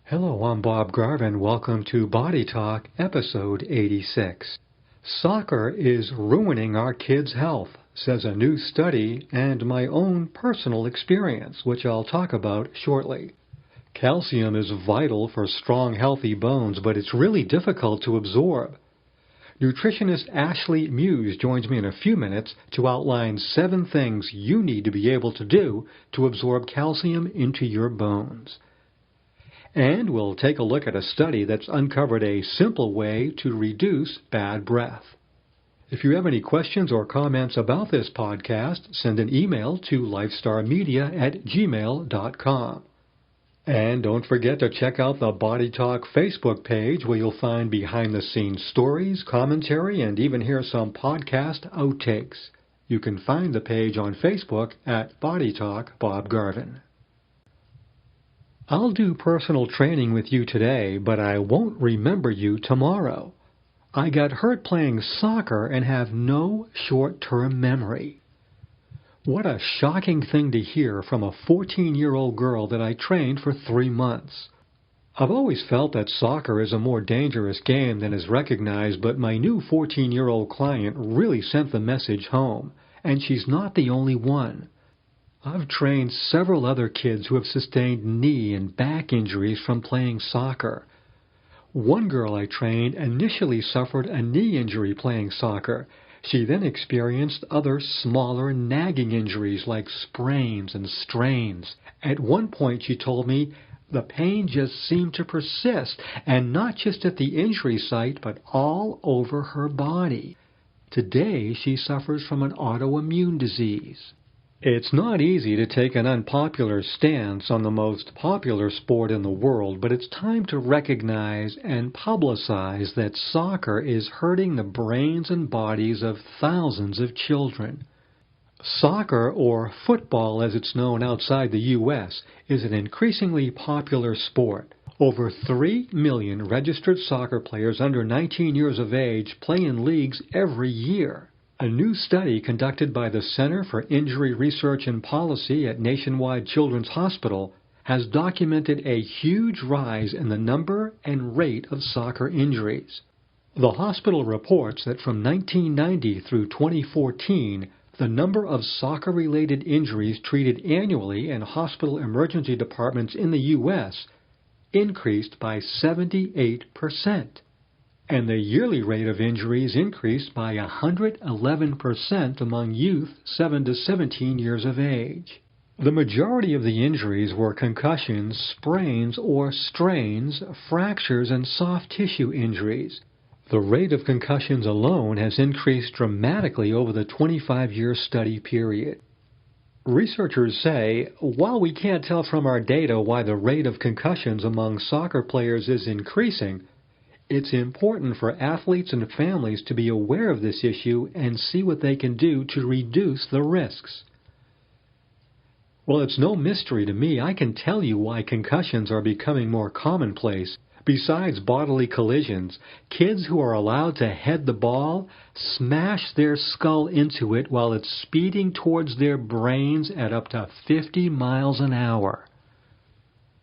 Hello, I'm Bob Garvin. Welcome to Body Talk, episode 86. Soccer is ruining our kids' health, says a new study and my own personal experience, which I'll talk about shortly. Calcium is vital for strong, healthy bones, but it's really difficult to absorb. Nutritionist Ashley Muse joins me in a few minutes to outline 7 things you need to be able to do to absorb calcium into your bones. And we'll take a look at a study that's uncovered a simple way to reduce bad breath. If you have any questions or comments about this podcast, send an email to lifestarmedia@gmail.com. And don't forget to check out the Body Talk Facebook page where you'll find behind-the-scenes stories, commentary, and even hear some podcast outtakes. You can find the page on Facebook at Body Talk Bob Garvin. I'll do personal training with you today, but I won't remember you tomorrow. I got hurt playing soccer and have no short-term memory. What a shocking thing to hear from a 14-year-old girl that I trained for 3 months. I've always felt that soccer is a more dangerous game than is recognized, but my new 14-year-old client really sent the message home, and she's not the only one. I've trained several other kids who have sustained knee and back injuries from playing soccer. One girl I trained initially suffered a knee injury playing soccer. She then experienced other smaller nagging injuries like sprains and strains. At one point she told me the pain just seemed to persist, and not just at the injury site, but all over her body. Today she suffers from an autoimmune disease. It's not easy to take an unpopular stance on the most popular sport in the world, but it's time to recognize and publicize that soccer is hurting the brains and bodies of thousands of children. Soccer, or football as it's known outside the U.S., is an increasingly popular sport. Over 3 million registered soccer players under 19 years of age play in leagues every year. A new study conducted by the Center for Injury Research and Policy at Nationwide Children's Hospital has documented a huge rise in the number and rate of soccer injuries. The hospital reports that from 1990 through 2014, the number of soccer-related injuries treated annually in hospital emergency departments in the U.S. increased by 78%. And the yearly rate of injuries increased by 111% among youth 7 to 17 years of age. The majority of the injuries were concussions, sprains or strains, fractures, and soft tissue injuries. The rate of concussions alone has increased dramatically over the 25-year study period. Researchers say, while we can't tell from our data why the rate of concussions among soccer players is increasing, it's important for athletes and families to be aware of this issue and see what they can do to reduce the risks. Well, it's no mystery to me. I can tell you why concussions are becoming more commonplace. Besides bodily collisions, kids who are allowed to head the ball smash their skull into it while it's speeding towards their brains at up to 50 miles an hour.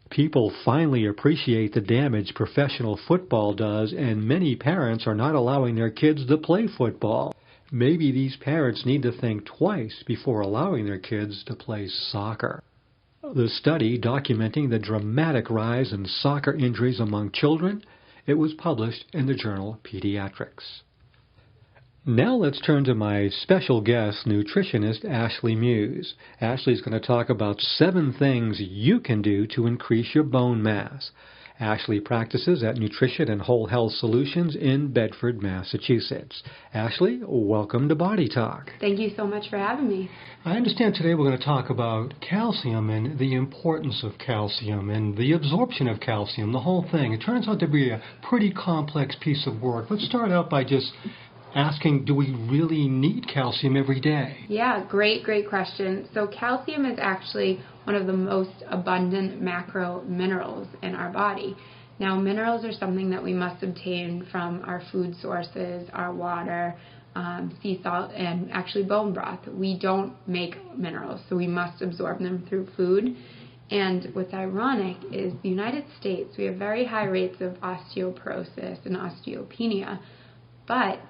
People finally appreciate the damage professional football does, and many parents are not allowing their kids to play football. Maybe these parents need to think twice before allowing their kids to play soccer. The study documenting the dramatic rise in soccer injuries among children, it was published in the journal Pediatrics. Now let's turn to my special guest, nutritionist Ashley Muse. Ashley's going to talk about 7 things you can do to increase your bone mass. Ashley practices at Nutrition and Whole Health Solutions in Bedford, Massachusetts. Ashley, welcome to Body Talk. Thank you so much for having me. I understand today we're going to talk about calcium and the importance of calcium and the absorption of calcium, the whole thing. It turns out to be a pretty complex piece of work. Let's start out by just asking, do we really need calcium every day? Yeah, great question. So calcium is actually one of the most abundant macro minerals in our body. Now, minerals are something that we must obtain from our food sources, our water, sea salt, and actually bone broth. We don't make minerals, so we must absorb them through food. And what's ironic is the United States, we have very high rates of osteoporosis and osteopenia, but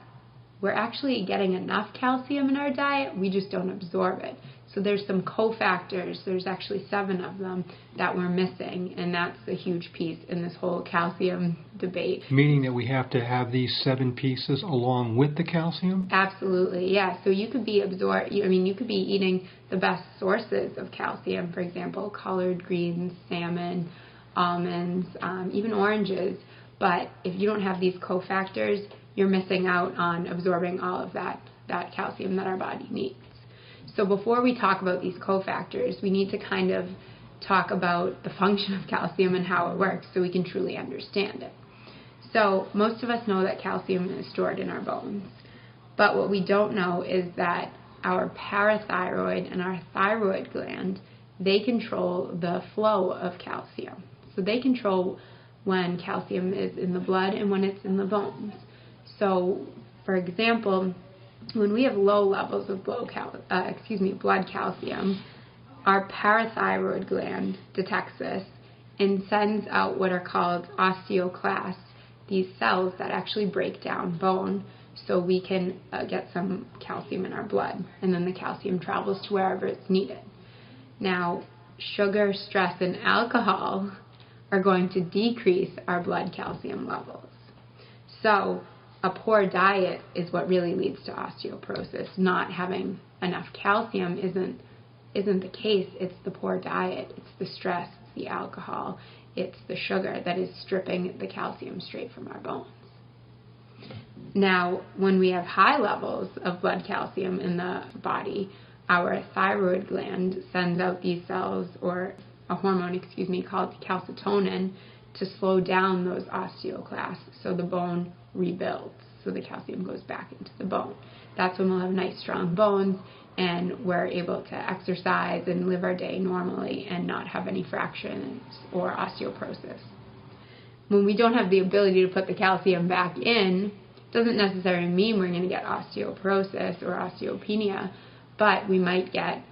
we're actually getting enough calcium in our diet, we just don't absorb it. So there's some cofactors, there's actually 7 of them that we're missing, and that's a huge piece in this whole calcium debate. Meaning that we have to have these 7 pieces along with the calcium? Absolutely, yeah. So you could be you could be eating the best sources of calcium, for example, collard greens, salmon, almonds, even oranges. But if you don't have these cofactors, you're missing out on absorbing all of that calcium that our body needs. So before we talk about these cofactors, we need to kind of talk about the function of calcium and how it works so we can truly understand it. So most of us know that calcium is stored in our bones. But what we don't know is that our parathyroid and our thyroid gland, they control the flow of calcium. So they control when calcium is in the blood and when it's in the bones. So, for example, when we have low levels of blood calcium, our parathyroid gland detects this and sends out what are called osteoclasts, these cells that actually break down bone so we can get some calcium in our blood, and then the calcium travels to wherever it's needed. Now, sugar, stress, and alcohol are going to decrease our blood calcium levels. So a poor diet is what really leads to osteoporosis. Not having enough calcium isn't the case. It's the poor diet. It's the stress. It's the alcohol. It's the sugar that is stripping the calcium straight from our bones. Now, when we have high levels of blood calcium in the body, our thyroid gland sends out these cells, or a hormone, called calcitonin, to slow down those osteoclasts so the bone rebuilds, so the calcium goes back into the bone. That's when we'll have nice strong bones and we're able to exercise and live our day normally and not have any fractures or osteoporosis. When we don't have the ability to put the calcium back in, doesn't necessarily mean we're going to get osteoporosis or osteopenia, but we might get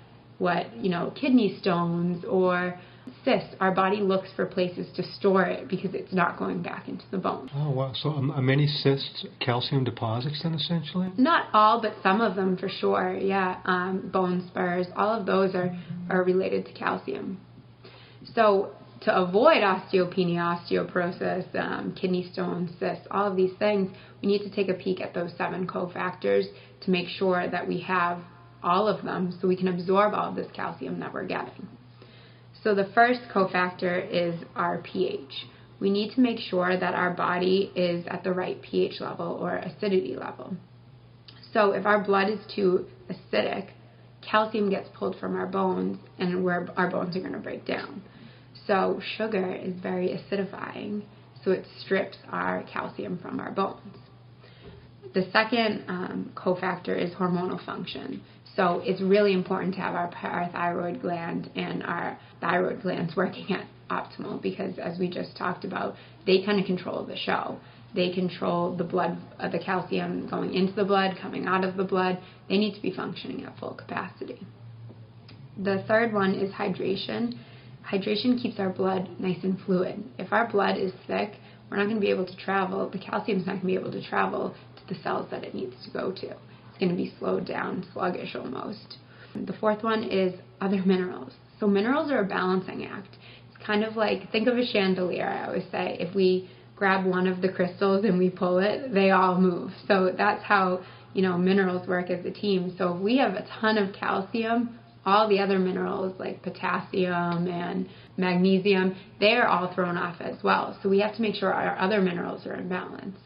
kidney stones or cysts. Our body looks for places to store it because it's not going back into the bone. Oh, wow. So are many cysts calcium deposits then, essentially? Not all, but some of them for sure, yeah. Bone spurs, all of those are related to calcium. So to avoid osteopenia, osteoporosis, kidney stones, cysts, all of these things, we need to take a peek at those 7 cofactors to make sure that we have all of them so we can absorb all of this calcium that we're getting. So the first cofactor is our pH. We need to make sure that our body is at the right pH level or acidity level. So if our blood is too acidic, calcium gets pulled from our bones and our bones are going to break down. So sugar is very acidifying, so it strips our calcium from our bones. The second cofactor is hormonal function. So it's really important to have our parathyroid gland and our thyroid glands working at optimal because, as we just talked about, they kind of control the show. They control the blood, the calcium going into the blood, coming out of the blood. They need to be functioning at full capacity. The third one is hydration. Hydration keeps our blood nice and fluid. If our blood is thick, we're not going to be able to travel. The calcium is not going to be able to travel to the cells that it needs to go to. It's going to be slowed down, sluggish almost. The fourth one is other minerals. So minerals are a balancing act. It's kind of like, think of a chandelier, I always say. If we grab one of the crystals and we pull it, they all move. So that's how, minerals work as a team. So if we have a ton of calcium, all the other minerals like potassium and magnesium, they're all thrown off as well. So we have to make sure our other minerals are in balance.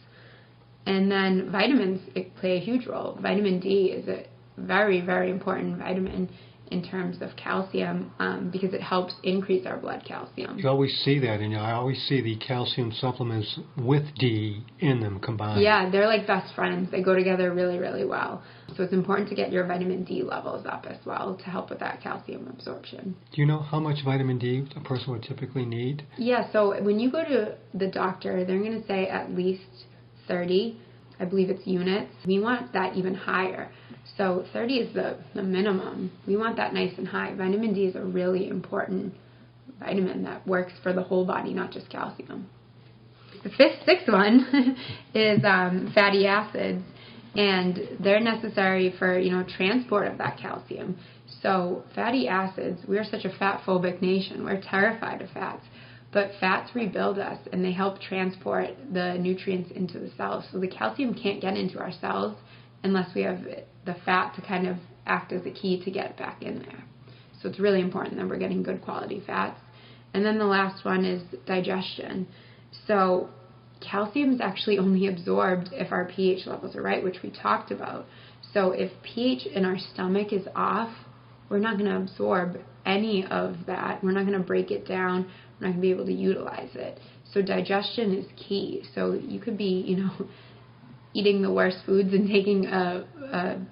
And then vitamins play a huge role. Vitamin D is a very, very important vitamin in terms of calcium because it helps increase our blood calcium. You always see that, and I always see the calcium supplements with D in them combined. Yeah, they're like best friends. They go together really, really well. So it's important to get your vitamin D levels up as well to help with that calcium absorption. Do you know how much vitamin D a person would typically need? Yeah, so when you go to the doctor, they're going to say at least 30. I believe it's units. We want that even higher. So 30 is the minimum. We want that nice and high. Vitamin D is a really important vitamin that works for the whole body, not just calcium. The sixth one is fatty acids, and they're necessary for, transport of that calcium. So fatty acids, we're such a fat-phobic nation. We're terrified of fats. But fats rebuild us, and they help transport the nutrients into the cells. So the calcium can't get into our cells unless we have the fat to kind of act as a key to get back in there. So it's really important that we're getting good quality fats. And then the last one is digestion. So calcium is actually only absorbed if our pH levels are right, which we talked about. So if pH in our stomach is off, we're not going to absorb any of that. We're not going to break it down. We're not going to be able to utilize it. So digestion is key. So you could be, eating the worst foods and taking a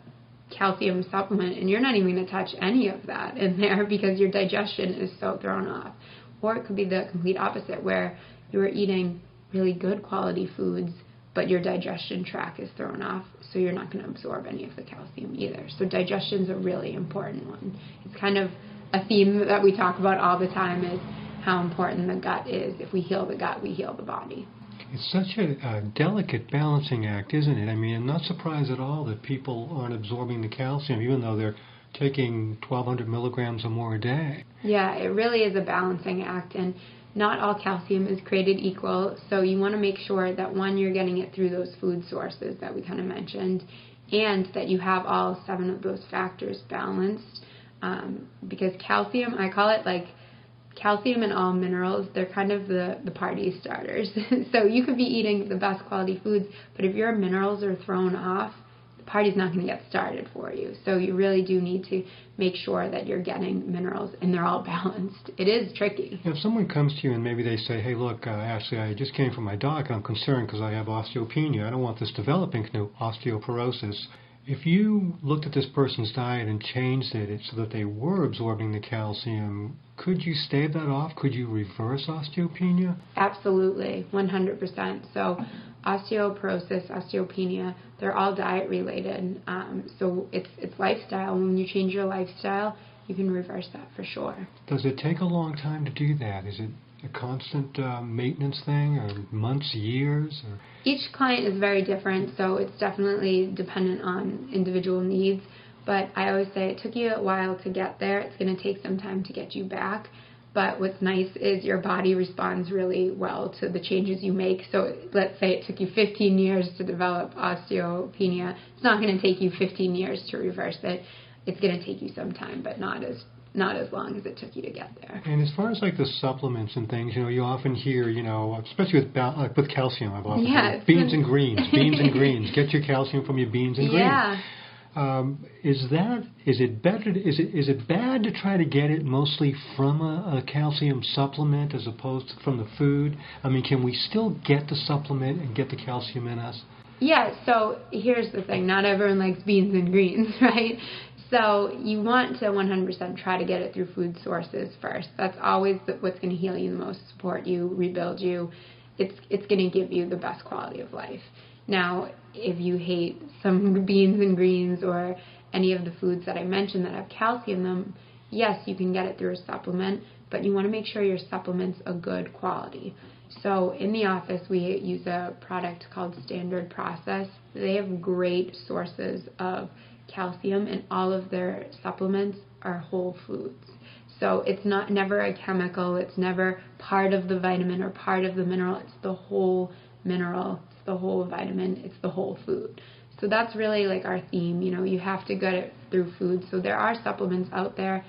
calcium supplement, and you're not even going to touch any of that in there because your digestion is so thrown off. Or it could be the complete opposite, where you are eating really good quality foods, but your digestion tract is thrown off, so you're not going to absorb any of the calcium either. So digestion is a really important one. It's kind of a theme that we talk about all the time, is how important the gut is. If we heal the gut, we heal the body. It's such a delicate balancing act, isn't it? I mean, I'm not surprised at all that people aren't absorbing the calcium, even though they're taking 1,200 milligrams or more a day. Yeah, it really is a balancing act, and not all calcium is created equal, so you want to make sure that, one, you're getting it through those food sources that we kind of mentioned, and that you have all 7 of those factors balanced, because calcium, I call it like calcium and all minerals, they're kind of the party starters. So you could be eating the best quality foods, but if your minerals are thrown off, the party's not going to get started for you. So you really do need to make sure that you're getting minerals and they're all balanced. It is tricky. If someone comes to you and maybe they say, hey, look, Ashley, I just came from my doc. I'm concerned because I have osteopenia. I don't want this developing into osteoporosis. If you looked at this person's diet and changed it so that they were absorbing the calcium, could you stave that off? Could you reverse osteopenia? Absolutely, 100%. So osteoporosis, osteopenia, they're all diet related. So it's lifestyle. When you change your lifestyle, you can reverse that for sure. Does it take a long time to do that? Is it a constant maintenance thing, or months, years? Or? Each client is very different, so it's definitely dependent on individual needs. But I always say it took you a while to get there. It's going to take some time to get you back. But what's nice is your body responds really well to the changes you make. So let's say it took you 15 years to develop osteopenia. It's not going to take you 15 years to reverse it. It's going to take you some time, but not as long as it took you to get there. And as far as like the supplements and things, you often hear, especially with calcium, I've often heard beans and greens, get your calcium from your beans and greens. Yeah. Is it bad to try to get it mostly from a calcium supplement as opposed to from the food? I mean, can we still get the supplement and get the calcium in us? Yeah, so here's the thing. Not everyone likes beans and greens, right? So you want to 100% try to get it through food sources first. That's always what's going to heal you the most, support you, rebuild you. It's going to give you the best quality of life. Now, if you hate some beans and greens or any of the foods that I mentioned that have calcium in them, yes, you can get it through a supplement, but you want to make sure your supplement's a good quality. So in the office, we use a product called Standard Process. They have great sources of calcium, and all of their supplements are whole foods. So it's never a chemical. It's never part of the vitamin or part of the mineral. It's the whole mineral. It's the whole vitamin. It's the whole food. So that's really like our theme. You have to get it through food. So there are supplements out there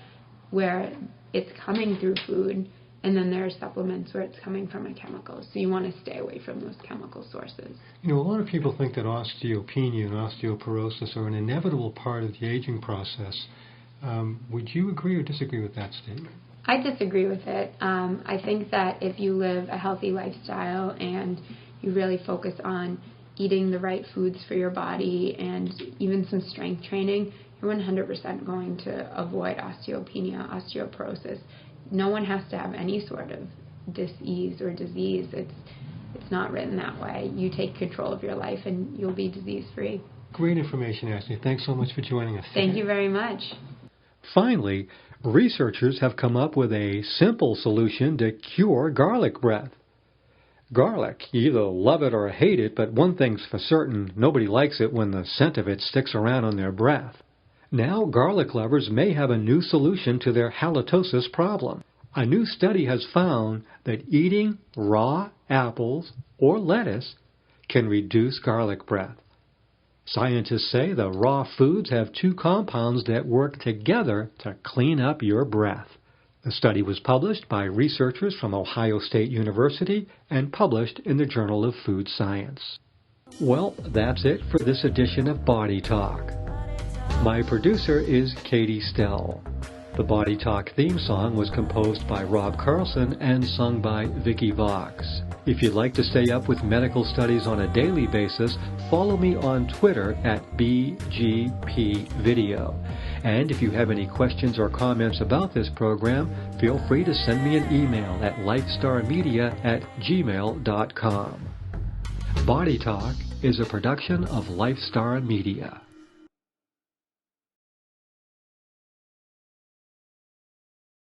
where it's coming through food, and then there are supplements where it's coming from a chemical. So you want to stay away from those chemical sources. A lot of people think that osteopenia and osteoporosis are an inevitable part of the aging process. Would you agree or disagree with that statement? I disagree with it. I think that if you live a healthy lifestyle and you really focus on eating the right foods for your body and even some strength training, you're 100% going to avoid osteopenia, osteoporosis. No one has to have any sort of dis-ease or disease. It's not written that way. You take control of your life and you'll be disease-free. Great information, Ashley. Thanks so much for joining us. Thank you very much. Finally, Researchers have come up with a simple solution to cure garlic breath. Garlic, you either love it or hate it, but one thing's for certain, nobody likes it when the scent of it sticks around on their breath. Now garlic lovers may have a new solution to their halitosis problem. A new study has found that eating raw apples or lettuce can reduce garlic breath. Scientists say the raw foods have two compounds that work together to clean up your breath. The study was published by researchers from Ohio State University and published in the Journal of Food Science. Well, that's it for this edition of Body Talk. My producer is Katie Stell. The Body Talk theme song was composed by Rob Carlson and sung by Vicky Vox. If you'd like to stay up with medical studies on a daily basis, follow me on Twitter at BGPVideo. And if you have any questions or comments about this program, feel free to send me an email at lifestarmedia@gmail.com. Body Talk is a production of Lifestar Media.